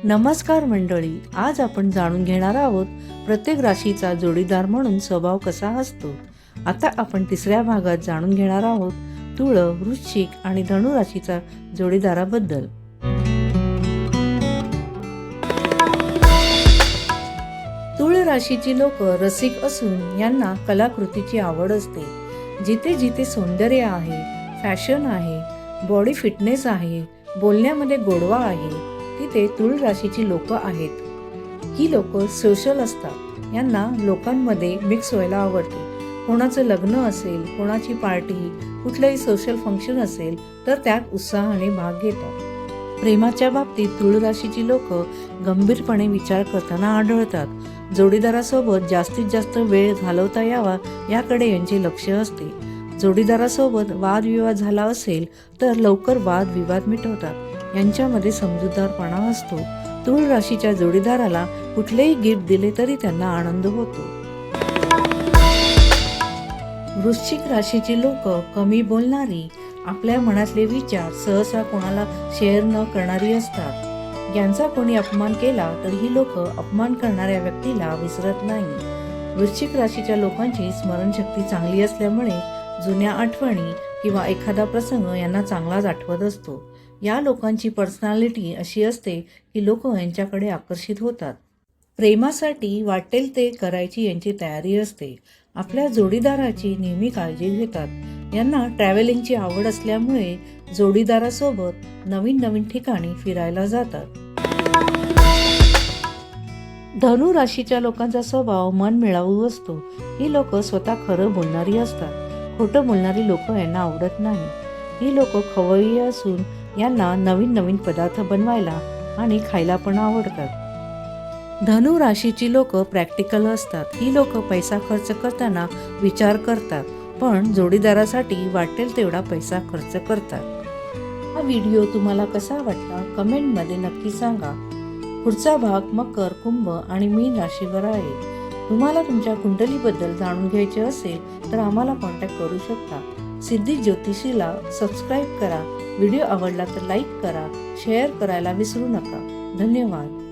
नमस्कार मंडळी, आज आपण जाणून घेणार आहोत प्रत्येक राशीचा जोडीदार म्हणून स्वभाव कसा असतो। आता आपण तिसऱ्या भागात जाणून घेणार आहोत तुळ, वृश्चिक आणि धनु राशीचा जोडीदाराबद्दल। तुळ राशीची लोक रसिक असून यांना कलाकृतीची आवड असते। जिथे जिथे सौंदर्य आहे, फॅशन आहे, बॉडी फिटनेस आहे, बोलण्यामध्ये गोडवा आहे, तिथे तुळ राशीची लोक आहेत। ही लोक सोशल असतात। यांना लोकांमध्ये मिक्स व्हायला आवडते। कोणाचं लग्न असेल, कोणाची पार्टी, कुठलंही सोशल फंक्शन असेल तर त्यात उत्साहाने भाग घेतात। प्रेमाच्या बाबतीत तुळ राशीची लोक गंभीरपणे विचार करताना आढळतात। जोडीदारासोबत जास्तीत जास्त वेळ घालवता यावा याकडे यांचे लक्ष असते। जोडीदारासोबत वादविवाद झाला असेल तर लवकर वादविवाद मिटवतात। यांच्यामध्ये समजूतदारपणा असतो। तुळ राशीच्या जोडीदाराला कुठलेही गिफ्ट दिले तरी त्यांना आनंद होतो। वृश्चिक राशीची लोक कमी बोलणारी, आपल्या मनातले विचार सहसा कोणाला शेअर न करणारी असतात। यांचा कोणी अपमान केला तर ही लोक अपमान करणाऱ्या व्यक्तीला विसरत नाही। वृश्चिक राशीच्या लोकांची स्मरणशक्ती चांगली असल्यामुळे जुन्या आठवणी किंवा एखादा प्रसंग यांना चांगलाच आठवत असतो। या लोकांची पर्सनॅलिटी अशी असते की लोक यांच्याकडे आकर्षित होतात। प्रेमासाठी वाटेल ते करायची यांची तयारी असते। आपल्या जोडीदाराची नेहमी काळजी घेतात। यांना ट्रॅव्हलिंगची आवड असल्यामुळे जोडीदारासोबत नवीन नवीन ठिकाणी फिरायला जातात। धनु राशीच्या लोकांचा स्वभाव मनमिळावू असतो। ही लोक स्वतः खरं बोलणारी असतात। खोटं बोलणारी लोक यांना आवडत नाही। ही लोक खवय्ये असून यांना नवीन नवीन पदार्थ बनवायला आणि खायला पण आवडतात। धनु राशीची लोक प्रॅक्टिकल असतात। ही लोक पैसा खर्च करताना विचार करतात, पण जोडीदारासाठी वाटेल तेवढा पैसा खर्च करतात। हा व्हिडिओ तुम्हाला कसा वाटला कमेंटमध्ये नक्की सांगा। पुढचा भाग मकर, कुंभ आणि मीन राशीवर आहे। तुम्हाला तुमच्या कुंडलीबद्दल जाणून घ्यायचे असेल तर आम्हाला कॉन्टॅक्ट करू शकता। सिद्धी ज्योतिषीला सबस्क्राईब करा। व्हिडिओ आवडला तर लाईक करा, शेअर करायला विसरू नका। धन्यवाद।